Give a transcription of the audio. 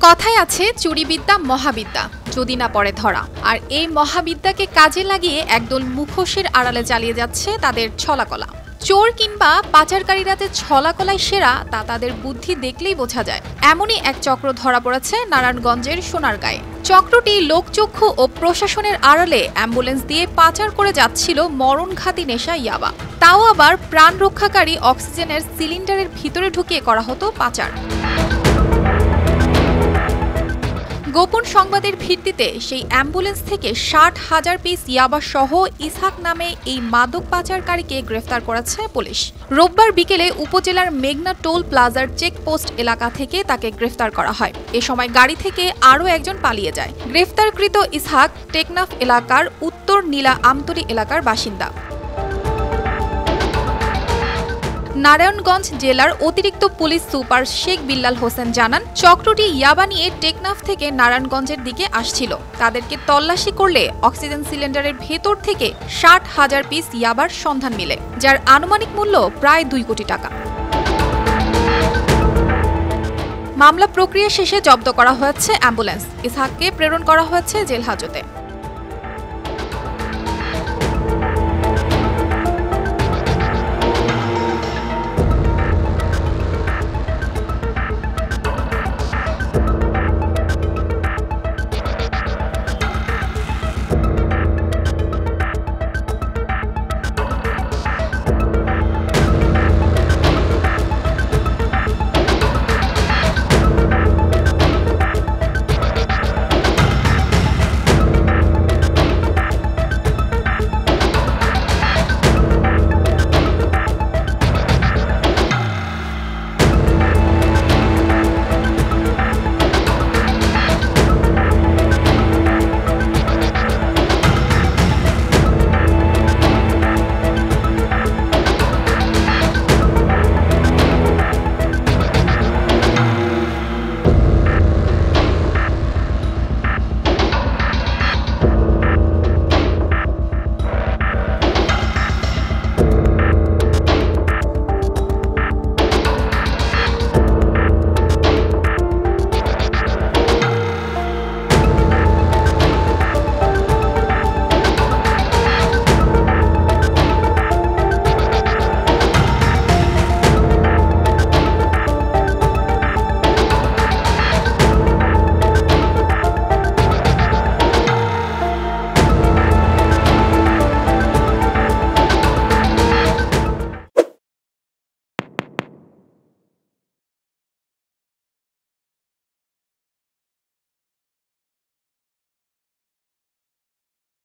কথায় আছে চুরিবিদ্যা মহাবিদ্যা, যদি না পড়ে ধরা। আর এই মহাবিদ্যাকে কাজে লাগিয়ে একদল মুখোশের আড়ালে চালিয়ে যাচ্ছে তাদের ছলাকলা। চোর কিংবা পাচারকারীরা যে ছলাকলায় সেরা তা তাদের বুদ্ধি দেখলেই বোঝা যায়। এমনই এক চক্র ধরা পড়েছে নারায়ণগঞ্জের সোনারগাঁয়ে। চক্রটি লোকচক্ষু ও প্রশাসনের আড়ালে অ্যাম্বুলেন্স দিয়ে পাচার করে যাচ্ছিল মরণঘাতী নেশা ইয়াবা। তাও আবার প্রাণ রক্ষাকারী অক্সিজেনের সিলিন্ডারের ভিতরে ঢুকিয়ে করা হতো পাচার। গোপন সংবাদের ভিত্তিতে সেই অ্যাম্বুলেন্স থেকে ৬০,০০০ পিস ইয়াবা সহ ইসহাক নামে এই মাদক পাচারকারীকে গ্রেফতার করেছে পুলিশ। রোববার বিকেলে উপজেলার মেঘনা টোল প্লাজার চেকপোস্ট এলাকা থেকে তাকে গ্রেফতার করা হয়। এ সময় গাড়ি থেকে আরও একজন পালিয়ে যায়। গ্রেফতারকৃত ইসহাক টেকনাফ এলাকার উত্তর নীলা আমতলী এলাকার বাসিন্দা। নারায়ণগঞ্জ জেলার অতিরিক্ত পুলিশ সুপার শেখ বিল্লাল হোসেন জানান, চক্রটি ইয়াবা নিয়ে টেকনাফ থেকে নারায়ণগঞ্জের দিকে আসছিল। তাদেরকে তল্লাশি করলে অক্সিজেন সিলিন্ডারের ভেতর থেকে ৬০,০০০ পিস ইয়াবার সন্ধান মিলে, যার আনুমানিক মূল্য প্রায় ২ কোটি টাকা। মামলা প্রক্রিয়া শেষে জব্দ করা হয়েছে অ্যাম্বুলেন্স। ইসহাককে প্রেরণ করা হয়েছে জেল হাজতে।